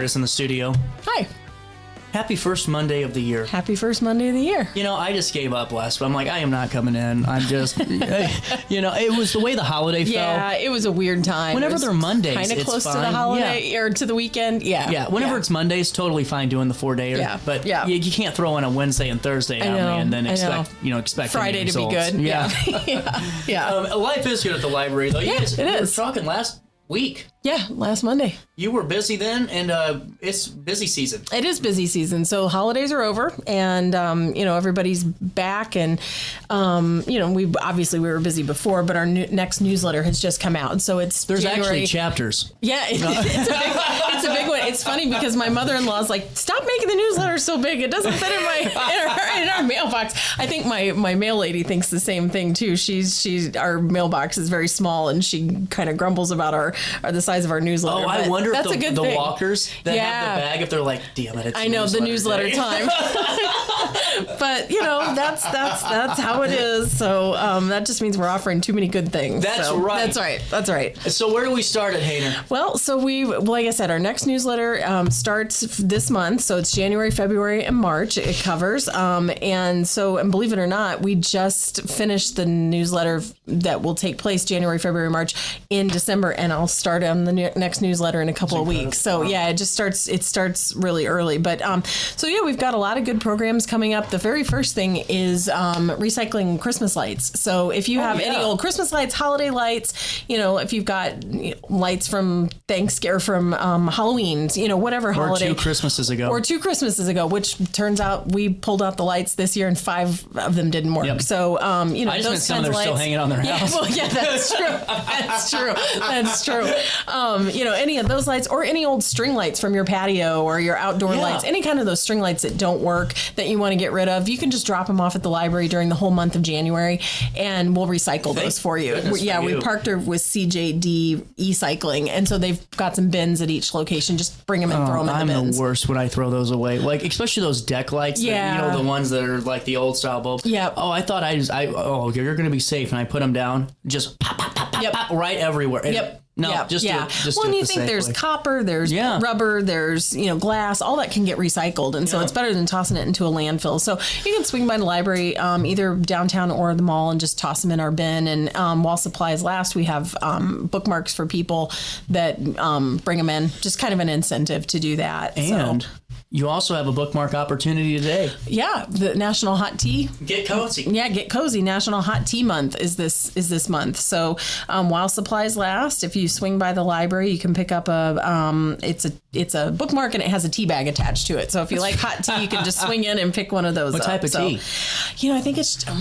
Curtis in the studio. Hi. Happy first Monday of the year. Happy first Monday of the year. You know, I just gave up last, but I'm like, I am not coming in. I'm just, you know, it was the way the holiday fell. Yeah, it was a weird time. Whenever they're Mondays, kind of close to the holiday or to the weekend. Yeah. Yeah. Whenever it's Mondays, totally fine doing the 4-day. Yeah. But you can't throw in a Wednesday and Thursday on me and then expect Friday to be good. Yeah. Yeah. Life is good at the library, though. It is. We were talking last week. Yeah, last Monday. You were busy then, and it's busy season. It is busy season. So holidays are over, and everybody's back, and we were busy before, but our next newsletter has just come out, so there's January. Actually chapters. Yeah, it's a big one. It's funny because my mother-in-law is like, "Stop making the newsletter so big. It doesn't fit in our mailbox." I think my mail lady thinks the same thing too. Our mailbox is very small, and she kind of grumbles about the size of our newsletter. Oh, I wonder that's if the walkers that have the bag, if they're like, damn it, it's I know, the newsletter time. But, that's how it is. So that just means we're offering too many good things. That's right. So where do we start at, Hayner? Well, so like I said, our next newsletter starts this month. So it's January, February, and March it covers. And believe it or not, we just finished the newsletter that will take place January, February, March in December, and I'll start on the next newsletter in a couple of weeks. So it starts really early. But we've got a lot of good programs coming up. The very first thing is recycling Christmas lights. So if you have any old Christmas lights, holiday lights, if you've got lights from Thanksgiving or from Halloween, whatever holiday. Or 2 Christmases ago, which turns out we pulled out the lights this year and 5 of them didn't work. Yep. So, I just those some of them are still hanging on their house. Well, yeah, that's true. That's true. Any of those lights or any old string lights from your patio or your outdoor lights, any kind of those string lights that don't work that you want to get rid of, you can just drop them off at the library during the whole month of January and we'll recycle those for you. We partnered with CJD E-Cycling, and so they've got some bins at each location. Just bring them and throw them in the bins. I'm the worst when I throw those away. Like, especially those deck lights, that, the ones that are like the old style bulbs. Yeah. Oh, I thought you're going to be safe. And I put them down, just pop, pop, pop, pop, pop, right everywhere. Yep. No, just do it. And you think there's copper, there's rubber, there's glass, all that can get recycled, and so it's better than tossing it into a landfill. So you can swing by the library, either downtown or the mall, and just toss them in our bin. And while supplies last, we have bookmarks for people that bring them in. Just kind of an incentive to do that. And you also have a bookmark opportunity today. Yeah, the National Hot Tea. Get cozy. Yeah, get cozy. National Hot Tea Month is this month. So while supplies last, if you swing by the library, you can pick up it's a bookmark and it has a tea bag attached to it. So if you like hot tea, you can just swing in and pick one of those. What type of tea? I think it's I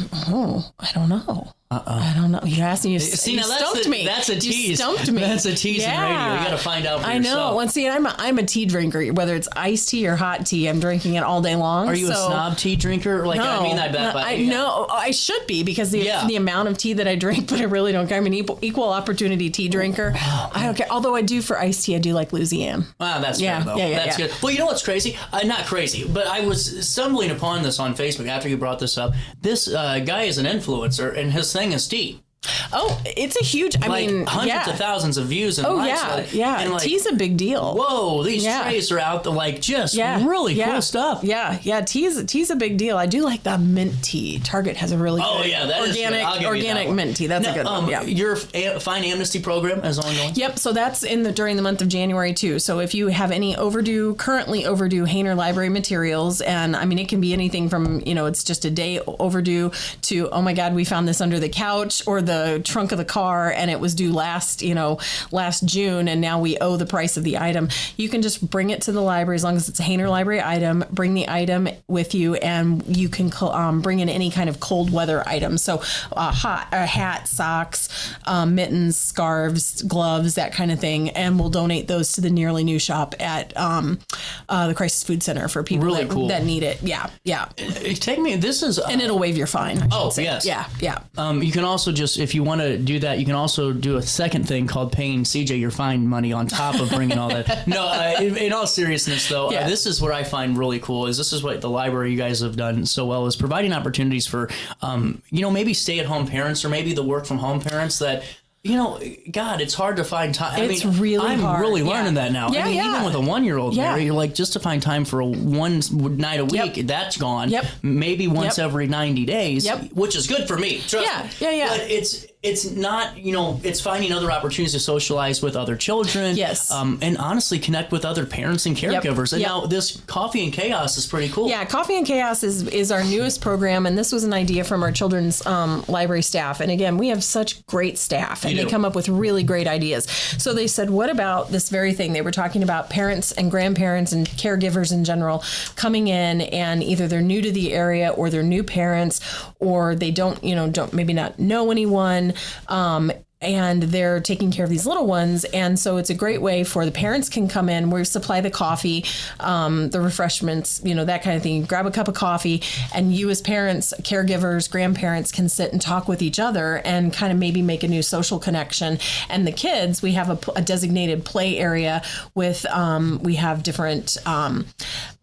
don't know. I don't know. You're asking you. See, you now stumped me. That's a tease. You stumped me. That's a tease in radio. You got to find out for yourself. I know. Well, see, I'm a tea drinker. Whether it's iced tea or hot tea, I'm drinking it all day long. Are you a snob tea drinker? Like, no, I mean, I bet. No, I should be because the amount of tea that I drink, but I really don't care. I'm an equal opportunity tea drinker. I don't care. Although I do for iced tea, I do like Louisiana. Wow, that's fair though. That's good. Well, you know what's crazy? Not crazy, but I was stumbling upon this on Facebook after you brought this up. This guy is an influencer, and his thing is tea. Oh, it's a huge, hundreds of thousands of views and likes. And tea's a big deal. Whoa, these trays are out there, really cool stuff. Yeah, tea's a big deal. I do like the mint tea. Target has a really good organic mint tea. That's a good one. Yeah. Your Fine Amnesty program is ongoing? Yep, so that's during the month of January too. So if you have any currently overdue Hayner Library materials, and I mean it can be anything from, it's just a day overdue to, oh my God, we found this under the couch or the trunk of the car and it was due last June and now we owe the price of the item. You can just bring it to the library as long as it's a Hayner Library item. Bring the item with you and you can bring in any kind of cold weather item. So a hat, socks, mittens, scarves, gloves, that kind of thing. And we'll donate those to the Nearly New Shop at the Crisis Food Center for people that need it. Yeah. Take me, this is... and it'll waive your fine. Yes. Yeah. You can also just, if you want to do that, you can also do a second thing called paying CJ your fine money on top of bringing all that. No, in all seriousness, though, this is what I find really cool. This is what the library you guys have done so well, is providing opportunities for, maybe stay-at-home parents or maybe the work-from-home parents that God, it's hard to find time. It's really I'm hard. really learning that now. Yeah, even with a 1-year-old, Yeah. Mary, you're like, just to find time for one night a week, that's gone. Yep. Maybe once every 90 days, which is good for me. Trust me. Yeah. But it's not, it's finding other opportunities to socialize with other children. Yes. And honestly connect with other parents and caregivers. And now this Coffee and Chaos is pretty cool. Yeah, Coffee and Chaos is our newest program, and this was an idea from our children's library staff. And again, we have such great staff, and they come up with really great ideas. So they said, what about this very thing? They were talking about parents and grandparents and caregivers in general coming in, and either they're new to the area or they're new parents, or they don't maybe not know anyone. And they're taking care of these little ones. And so it's a great way for the parents can come in. We supply the coffee, the refreshments, that kind of thing. You grab a cup of coffee, and you as parents, caregivers, grandparents can sit and talk with each other and kind of maybe make a new social connection. And the kids, we have a designated play area with, we have different,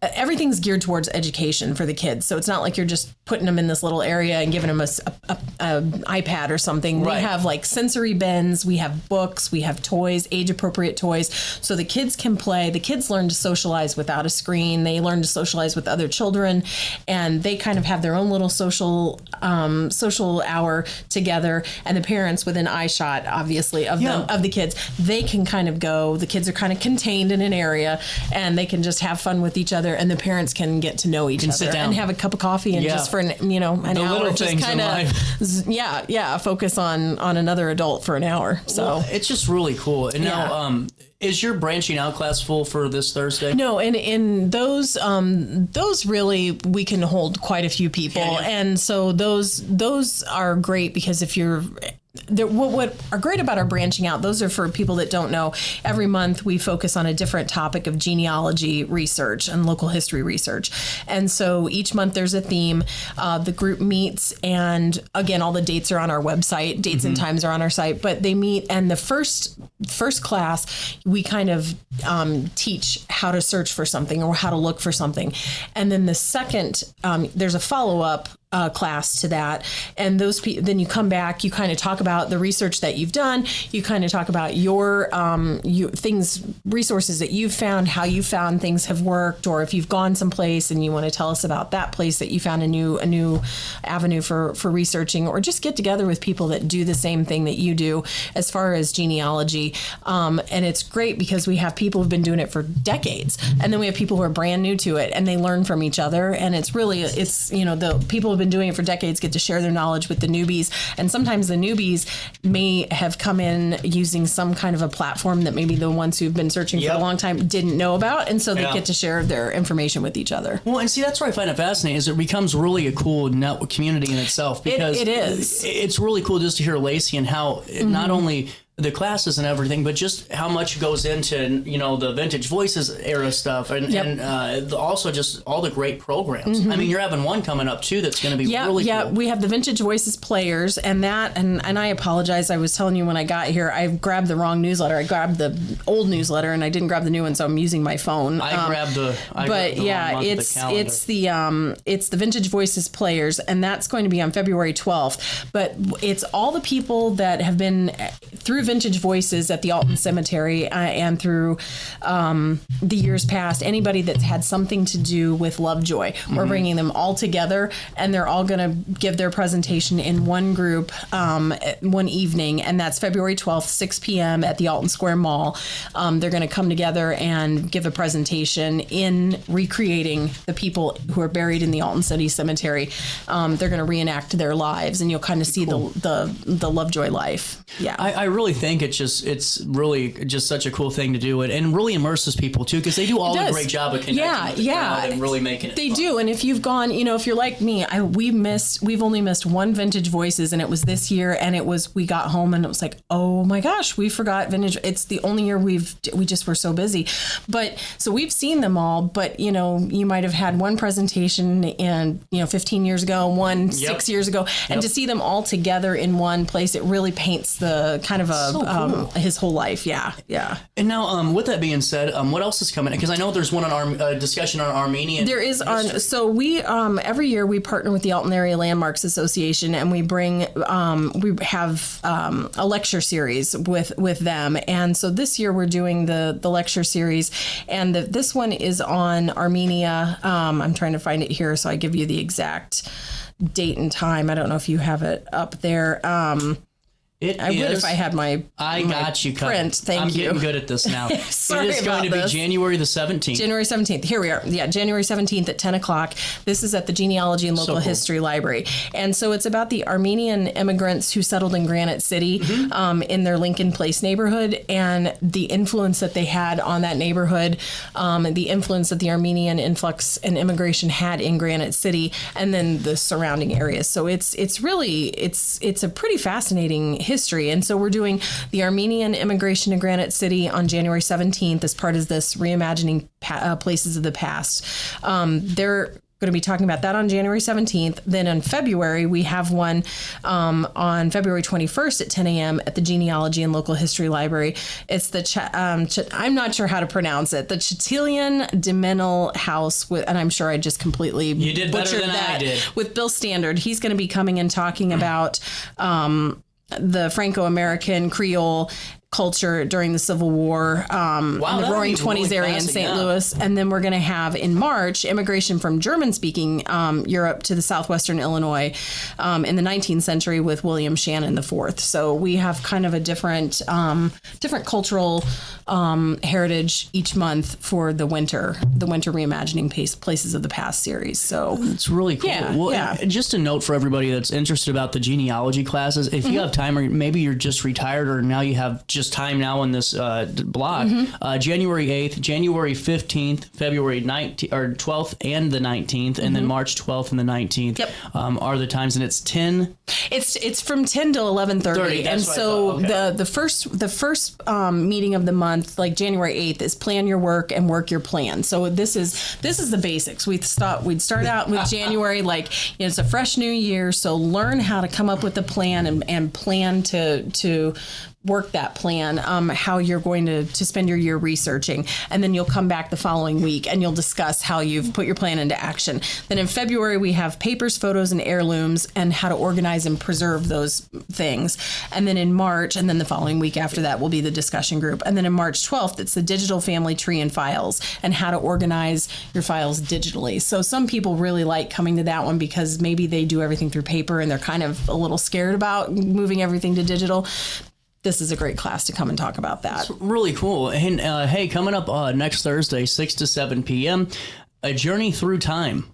everything's geared towards education for the kids. So it's not like you're just putting them in this little area and giving them a iPad or something. Right. We have like sensory bins, we have books, we have toys, age appropriate toys, so the kids can play. The kids learn to socialize without a screen. They learn to socialize with other children, and they kind of have their own little social hour together. And the parents, within eyeshot, obviously, of the kids, they can kind of go. The kids are kind of contained in an area, and they can just have fun with each other. And the parents can get to know each other and have a cup of coffee and just for an hour, just kind of focus on another adult for an hour. So it's just really cool. And now, is your branching out class full for this Thursday? No, and in those really we can hold quite a few people, and so those are great because if you're what are great about our branching out, those are for people that don't know. Every month we focus on a different topic of genealogy research and local history research. And so each month there's a theme. The group meets, and again, all the dates are on our website. Dates and times are on our site, but they meet. And the first class, we kind of teach how to search for something or how to look for something. And then the second, there's a follow-up class to that, and then you come back, you kind of talk about the research that you've done, you kind of talk about your resources that you've found, how you found things have worked, or if you've gone someplace and you want to tell us about that place that you found a new avenue for researching, or just get together with people that do the same thing that you do as far as genealogy. And it's great because we have people who've been doing it for decades, and then we have people who are brand new to it, and they learn from each other. And it's the people who've been doing it for decades get to share their knowledge with the newbies, and sometimes the newbies may have come in using some kind of a platform that maybe the ones who've been searching for a long time didn't know about, and so they get to share their information with each other. Well, and see, that's where I find it fascinating, is it becomes really a cool network community in itself, because it is. It's really cool just to hear Lacey and how not only the classes and everything, but just how much goes into the Vintage Voices era stuff, and also just all the great programs. I mean, you're having one coming up too that's going to be really cool. We have the Vintage Voices Players, and I apologize. I was telling you when I got here, I grabbed the wrong newsletter. I grabbed the old newsletter, and I didn't grab the new one, so I'm using my phone. It's the Vintage Voices Players, and that's going to be on February 12th. But it's all the people that have been through Vintage Voices at the Alton Cemetery and through the years past, anybody that's had something to do with Lovejoy. We're bringing them all together, and they're all going to give their presentation in one group one evening, and that's February 12th, 6 p.m. at the Alton Square Mall. They're going to come together and give a presentation in recreating the people who are buried in the Alton City Cemetery. They're going to reenact their lives, and you'll kind of see the Lovejoy life. Yeah, I really think it's really just such a cool thing to do it, and really immerses people too, because they do all a great job of connecting with the crowd and really making it fun. Do. And if you've gone, if you're like me, we've only missed one Vintage Voices, and it was this year, and we got home and it was like, oh my gosh, we forgot Vintage. It's the only year we just were so busy. But so we've seen them all, but you might have had one presentation in 15 years ago, 6 years ago, and to see them all together in one place, it really paints the kind of a his whole life. Yeah. And now, with that being said, what else is coming? Because I know there's one on discussion on Armenian. There is history. So we every year we partner with the Alton Area Landmarks Association, and we have a lecture series with them. And so this year we're doing the lecture series, and this one is on Armenia. I'm trying to find it here so I give you the exact date and time. I don't know if you have it up there. I would if I had my got you print. I'm getting good at this now. Sorry it is going to be January the 17th. January 17th. Here we are. Yeah, January 17th at 10 o'clock. This is at the Genealogy and Local History Library. And so it's about the Armenian immigrants who settled in Granite City in their Lincoln Place neighborhood, and the influence that they had on that neighborhood, the influence that the Armenian influx and immigration had in Granite City, and then the surrounding areas. So it's a pretty fascinating history. And so we're doing the Armenian immigration to Granite City on January 17th as part of this reimagining places of the past. They're going to be talking about that on January 17th. Then in February, we have one on February 21st at 10 a.m. at the Genealogy and Local History Library. It's the, I'm not sure how to pronounce it, the Chatilian Dimenal House, and I'm sure I just completely you did better than I did. With Bill Standard. He's going to be coming and talking about the Franco-American Creole culture during the Civil War, in the Roaring Twenties area in St. Louis. And then we're going to have in March immigration from German-speaking Europe to the southwestern Illinois in the 19th century with William Shannon IV. So we have kind of a different cultural heritage each month for the winter reimagining places of the past series. So it's really cool. And just a note for everybody that's interested about the genealogy classes, if you have time, or maybe you're just retired, or now you have just time now on this block, January 8th, January 15th, February 19th or 12th and the 19th, and then March 12th and the 19th are the times, and it's 10. It's from 10 to 11:30, and so the first meeting of the month, like January 8th, is plan your work and work your plan. So this is the basics. We'd start out with January, it's a fresh new year, so learn how to come up with a plan and plan to work that plan, how you're going to spend your year researching. And then you'll come back the following week and you'll discuss how you've put your plan into action. Then in February, we have papers, photos, and heirlooms and how to organize and preserve those things. And then in March, and then the following week after that will be the discussion group. And then in March 12th, it's the digital family tree and files and how to organize your files digitally. So some people really like coming to that one because maybe they do everything through paper and they're kind of a little scared about moving everything to digital. This is a great class to come and talk about that. It's really cool. And hey, coming up next Thursday, 6 to 7 p.m., A Journey Through Time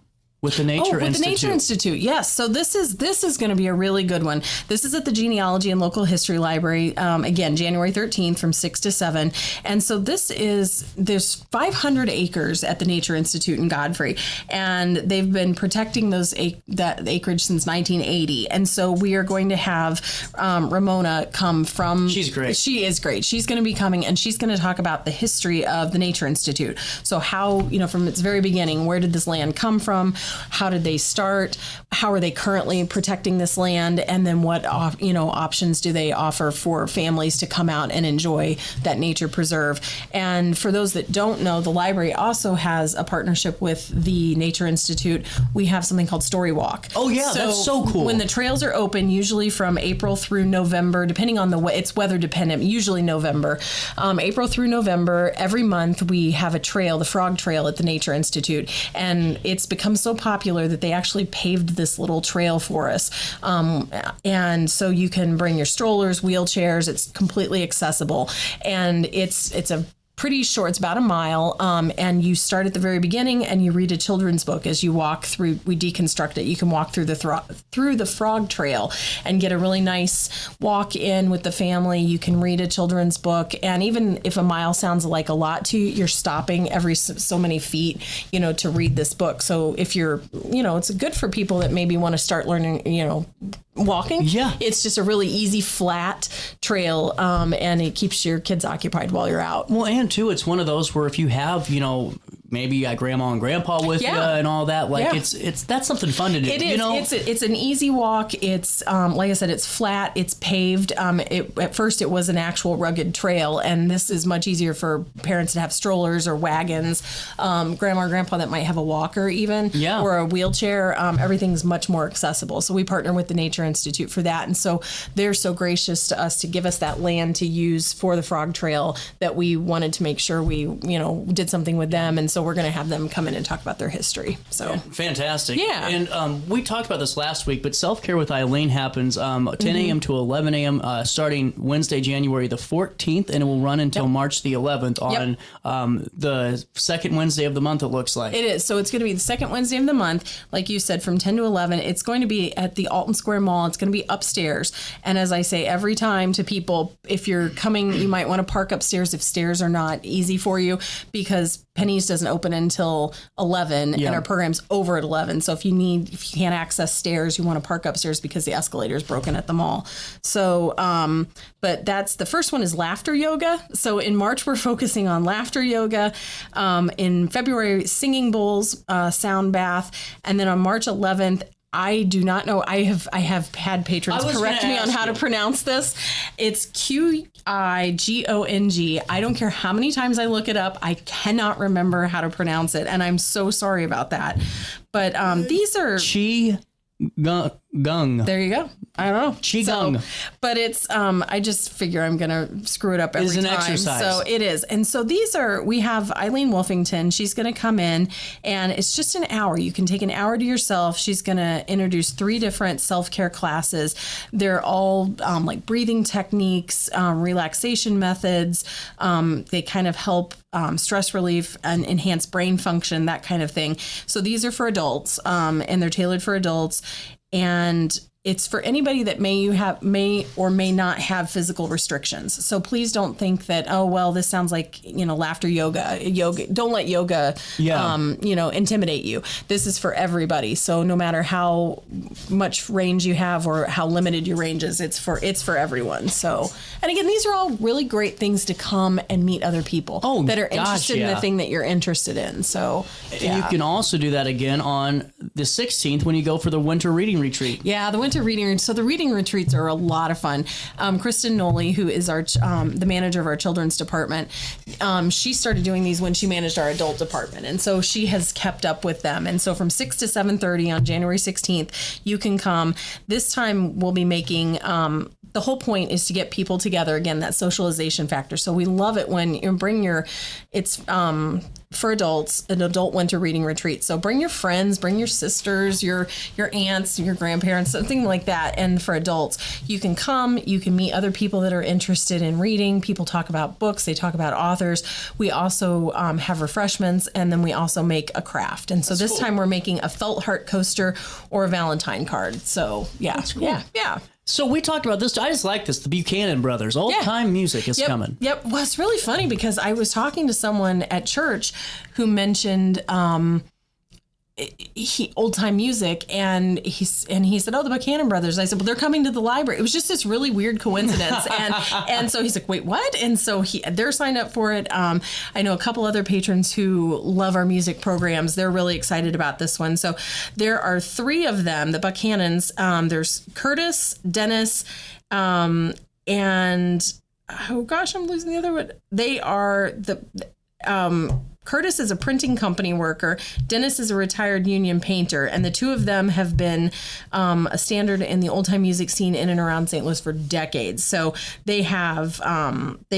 with the Nature Institute. The Nature Institute, yes. So this is going to be a really good one. This is at the Genealogy and Local History Library, again, January 13th from 6 to 7. And so there's 500 acres at the Nature Institute in Godfrey, and they've been protecting that acreage since 1980. And so we are going to have Ramona come from... She's great. She is great. She's going to be coming, and she's going to talk about the history of the Nature Institute. So how, from its very beginning, where did this land come from? How did they start? How are they currently protecting this land? And then what options do they offer for families to come out and enjoy that nature preserve? And for those that don't know, the library also has a partnership with the Nature Institute. We have something called Story Walk. Oh yeah, that's so cool. When the trails are open, usually from April through November, depending on it's weather dependent, usually November. April through November, every month we have a trail, the Frog Trail at the Nature Institute. And it's become so popular that they actually paved this little trail for us. And so you can bring your strollers, wheelchairs. It's completely accessible. And it's a pretty short. It's about a mile. And you start at the very beginning and you read a children's book as you walk through. We deconstruct it. You can walk through the Frog Trail and get a really nice walk in with the family. You can read a children's book. And even if a mile sounds like a lot to you, you're stopping every so many feet, to read this book. So if you're, it's good for people that maybe want to start learning, walking. Yeah. It's just a really easy, flat trail. And it keeps your kids occupied while you're out. Well, and too, it's one of those where if you have, maybe you got grandma and grandpa with you and all that. Like it's that's something fun to do. It is. You know? It's an easy walk. It's like I said, it's flat. It's paved. At first it was an actual rugged trail, and this is much easier for parents to have strollers or wagons, grandma or grandpa that might have a walker even, or a wheelchair. Everything's much more accessible. So we partner with the Nature Institute for that, and so they're so gracious to us to give us that land to use for the Frog Trail that we wanted to make sure we did something with them, and so we're going to have them come in and talk about their history. So fantastic. Yeah. And we talked about this last week, but Self-Care with Eileen happens 10 a.m. to 11 a.m. Starting Wednesday, January the 14th, and it will run until March the 11th on the second Wednesday of the month, it looks like. It is. So it's going to be the second Wednesday of the month, like you said, from 10 to 11. It's going to be at the Alton Square Mall. It's going to be upstairs. And as I say every time to people, if you're coming, you might want to park upstairs if stairs are not easy for you, because Penny's doesn't open until 11 and our program's over at 11. So if you can't access stairs, you want to park upstairs because the escalator is broken at the mall. So, but that's the first one is laughter yoga. So in March, we're focusing on laughter yoga. In February, singing bowls, sound bath. And then on March 11th, I do not know. I have had patrons correct me on how to pronounce this. It's Qigong. I don't care how many times I look it up. I cannot remember how to pronounce it, and I'm so sorry about that. But these are Qigong. There you go. I don't know. Qigong. But it's, I just figure I'm going to screw it up every time. It's an exercise. So it is. And so we have Eileen Wolfington. She's going to come in, and it's just an hour. You can take an hour to yourself. She's going to introduce 3 different self-care classes. They're all like breathing techniques, relaxation methods. They kind of help stress relief and enhance brain function, that kind of thing. So these are for adults, and they're tailored for adults. And it's for anybody that may or may not have physical restrictions. So please don't think that, oh, well, this sounds like, laughter yoga. Don't let yoga, intimidate you. This is for everybody. So no matter how much range you have or how limited your range is, it's for everyone. So, and again, these are all really great things to come and meet other people that are interested in the thing that you're interested in. So you can also do that again on the 16th when you go for the winter reading retreat. Yeah, the winter reading. So the reading retreats are a lot of fun. Kristen Noley, who is our the manager of our children's department, she started doing these when she managed our adult department, and so she has kept up with them. And so from 6 to 7:30 on January 16th, you can come. This time we'll be making. The whole point is to get people together again, that socialization factor. So we love it when you bring it's for adults, an adult winter reading retreat. So bring your friends, bring your sisters, your aunts, your grandparents, something like that. And for adults, you can come, you can meet other people that are interested in reading. People talk about books, they talk about authors. We also have refreshments, and then we also make a craft. And so this time we're making a felt heart coaster or a Valentine card. So That's cool. Yeah. So we talked about this. I just like this. The Buchanan Brothers. Old-time music is coming. Yep. Well, it's really funny because I was talking to someone at church who mentioned old-time music, and he said, "Oh, the Buchanan Brothers." I said, "Well, they're coming to the library." It was just this really weird coincidence, and so he's like, "Wait, what?" And so they're signed up for it. I know a couple other patrons who love our music programs. They're really excited about this one. So there are 3 of them, the Buchanans. There's Curtis, Dennis, and oh gosh, I'm losing the other one. They are Curtis is a printing company worker. Dennis is a retired union painter. And the 2 of them have been a standard in the old-time music scene in and around St. Louis for decades. So they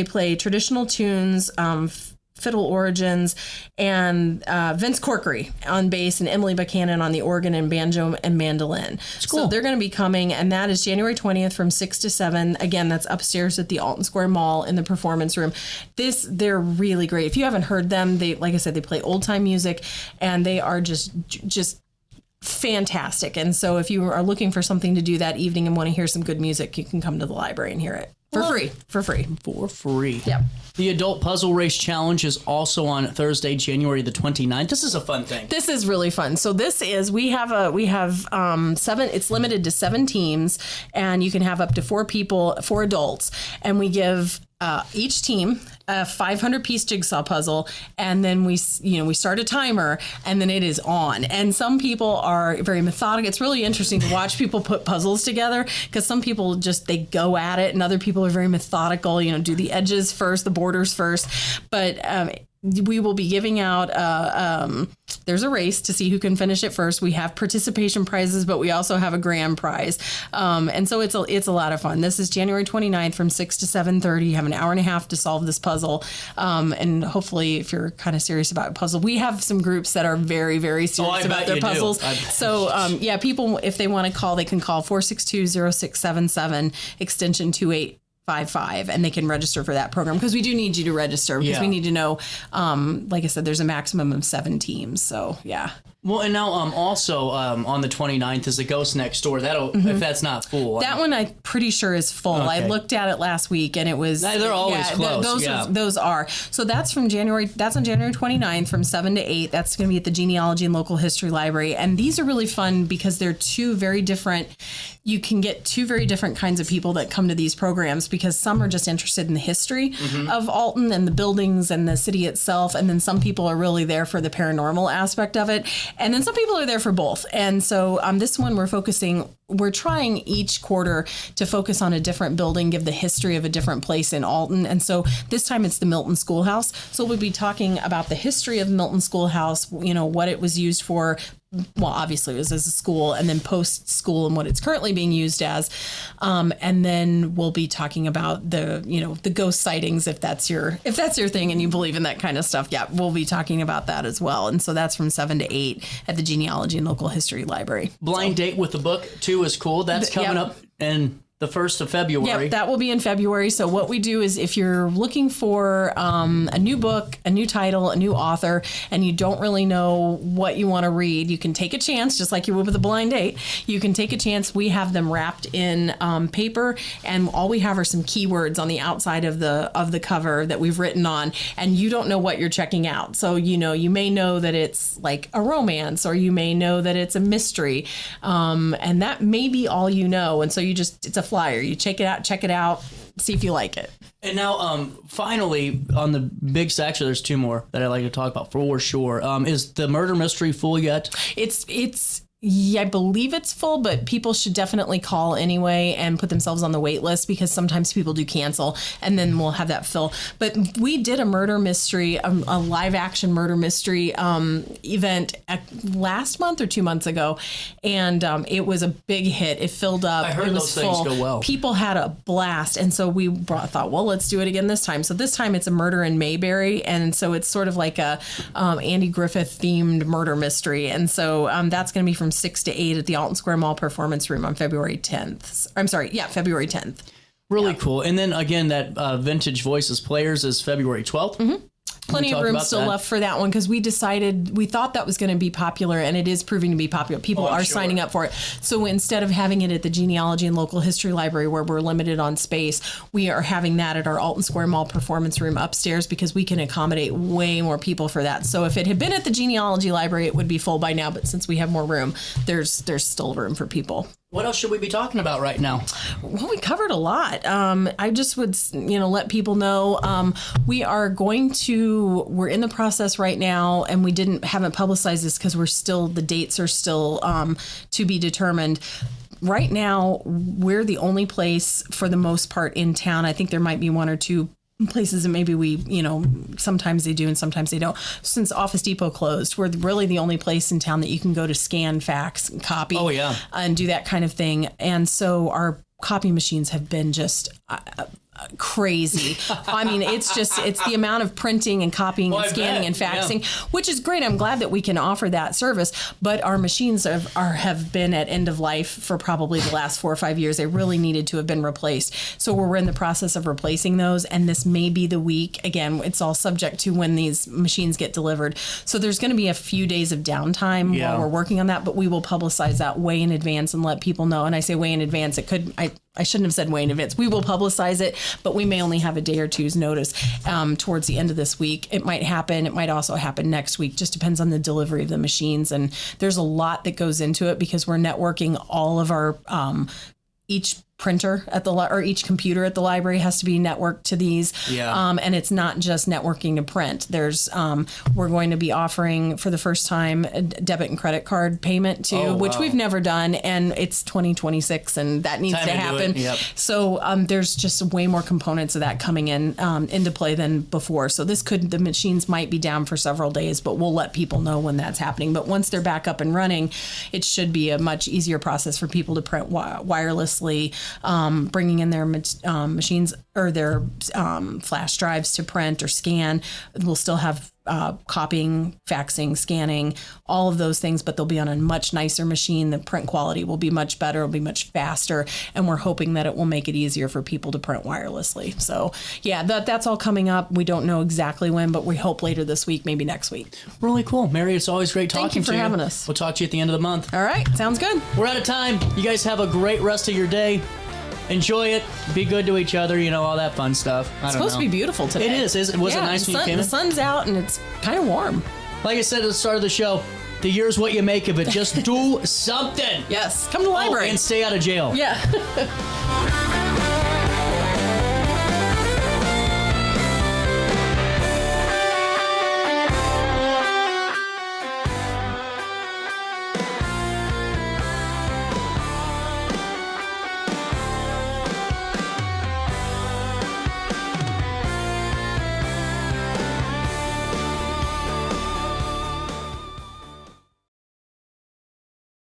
play traditional tunes, fiddle origins, and Vince Corkery on bass, and Emily Buchanan on the organ and banjo and mandolin. Cool. So they're going to be coming, and that is January 20th from 6 to 7. Again, that's upstairs at the Alton Square Mall in the performance room. They're really great. If you haven't heard them, like I said, they play old time music, and they are just fantastic. And so if you are looking for something to do that evening and want to hear some good music, you can come to the library and hear it. For free. Yep. The Adult Puzzle Race Challenge is also on Thursday, January the 29th. This is a fun thing. This is really fun. So we have 7, it's limited to 7 teams, and you can have up to 4 people, 4 adults, and we give each team a 500-piece jigsaw puzzle, and then we start a timer, and then it is on. And some people are very methodical. It's really interesting to watch people put puzzles together, because some people they go at it, and other people are very methodical. Do the edges first, the borders first. But we will be giving out there's a race to see who can finish it first. We have participation prizes, but we also have a grand prize. And so it's a lot of fun. This is January 29th from 6 to 7:30. You have an hour and a half to solve this puzzle. And hopefully, if you're kind of serious about a puzzle, we have some groups that are very, very serious about their puzzles. So people, if they want to call, they can call 462-0677 extension 2855, and they can register for that program, because we do need you to register, because we need to know, like I said, there's a maximum of 7 teams. So, yeah. Well, and now also on the 29th is the Ghost Next Door. That'll if that's not full. That one I'm pretty sure is full. Okay. I looked at it last week, and it was. They're always close. Those are. So that's from January. That's on January 29th from 7 to 8. That's going to be at the Genealogy and Local History Library, and these are really fun because they're two very different. You can get two very different kinds of people that come to these programs, because some are just interested in the history of Alton and the buildings and the city itself, and then some people are really there for the paranormal aspect of it. And then some people are there for both. And so this one we're trying each quarter to focus on a different building, give the history of a different place in Alton. And so this time it's the Milton Schoolhouse. So we'll be talking about the history of Milton Schoolhouse, what it was used for. Well, obviously it was as a school, and then post-school and what it's currently being used as. And then we'll be talking about the ghost sightings, if that's your thing and you believe in that kind of stuff. Yeah, we'll be talking about that as well. And so that's from 7 to 8 at the Genealogy and Local History Library. Blind date with the book too is cool. That's coming up in the 1st of February. Yep, that will be in February. So what we do is, if you're looking for a new book, a new title, a new author, and you don't really know what you want to read, you can take a chance, just like you would with a blind date. You can take a chance. We have them wrapped in paper, and all we have are some keywords on the outside of the cover that we've written on, and you don't know what you're checking out. So, you may know that it's like a romance, or you may know that it's a mystery, and that may be all you know. And so it's a flyer. You check it out, see if you like it. And now, finally, on the big stack, so there's 2 more that I'd like to talk about for sure. Is the murder mystery full yet? I believe it's full, but people should definitely call anyway and put themselves on the wait list, because sometimes people do cancel, and then we'll have that fill. But we did a murder mystery, a live action murder mystery event last month or 2 months ago, and it was a big hit. It filled up. I heard it was those things go well. People had a blast, and so we thought, well, let's do it again this time. So this time it's a murder in Mayberry, and so it's sort of like a Andy Griffith themed murder mystery, and so that's going to be from 6 to 8 at the Alton Square Mall Performance Room on February 10th. February 10th. Really cool. And then again, that Vintage Voices Players is February 12th. Mm-hmm. Plenty of room still left for that one, because we thought that was going to be popular, and it is proving to be popular. People are signing up for it. So instead of having it at the Genealogy and Local History Library, where we're limited on space, we are having that at our Alton Square Mall Performance Room upstairs, because we can accommodate way more people for that. So if it had been at the Genealogy Library, it would be full by now, but since we have more room, there's still room for people. What else should we be talking about right now? Well, we covered a lot. I just would, let people know we're in the process right now, and we haven't publicized this because the dates are still to be determined. Right now, we're the only place for the most part in town. I think there might be 1 or 2 places that maybe we, sometimes they do and sometimes they don't. Since Office Depot closed, we're really the only place in town that you can go to scan, fax, and copy, and do that kind of thing. And so our copy machines have been just crazy. I mean, it's the amount of printing and copying and scanning and faxing, which is great. I'm glad that we can offer that service, but our machines have been at end of life for probably the last 4 or 5 years. They really needed to have been replaced. So we're in the process of replacing those, and this may be the week. Again, it's all subject to when these machines get delivered. So there's going to be a few days of downtime while we're working on that, but we will publicize that way in advance and let people know. And I say way in advance, I shouldn't have said way in advance. We will publicize it, but we may only have a day or two's notice towards the end of this week. It might happen. It might also happen next week. Just depends on the delivery of the machines. And there's a lot that goes into it, because we're networking all of our each printer at the or each computer at the library has to be networked to these. Yeah. And it's not just networking to print. There's we're going to be offering for the first time a debit and credit card payment too, which we've never done, and it's 2026 and that needs Time to to do happen. it. Yep. So there's just way more components of that coming in into play than before. So the machines might be down for several days, but we'll let people know when that's happening. But once they're back up and running, it should be a much easier process for people to print wirelessly. Bringing in their machines or their flash drives to print or scan. We'll still have copying, faxing, scanning, all of those things, but they'll be on a much nicer machine. The print quality will be much better, it'll be much faster, and we're hoping that it will make it easier for people to print wirelessly. So yeah, that's all coming up. We don't know exactly when, but we hope later this week, maybe next week. Really cool. Mary, it's always great talking to you. Thank you for having us. We'll talk to you at the end of the month. All right, sounds good. We're out of time. You guys have a great rest of your day. Enjoy it. Be good to each other. All that fun stuff. It's supposed to be beautiful today. It is. Was it nice when you came in? The sun's out and it's kind of warm. Like I said at the start of the show, the year's what you make of it. Just do something. Yes. Come to the library. And stay out of jail. Yeah.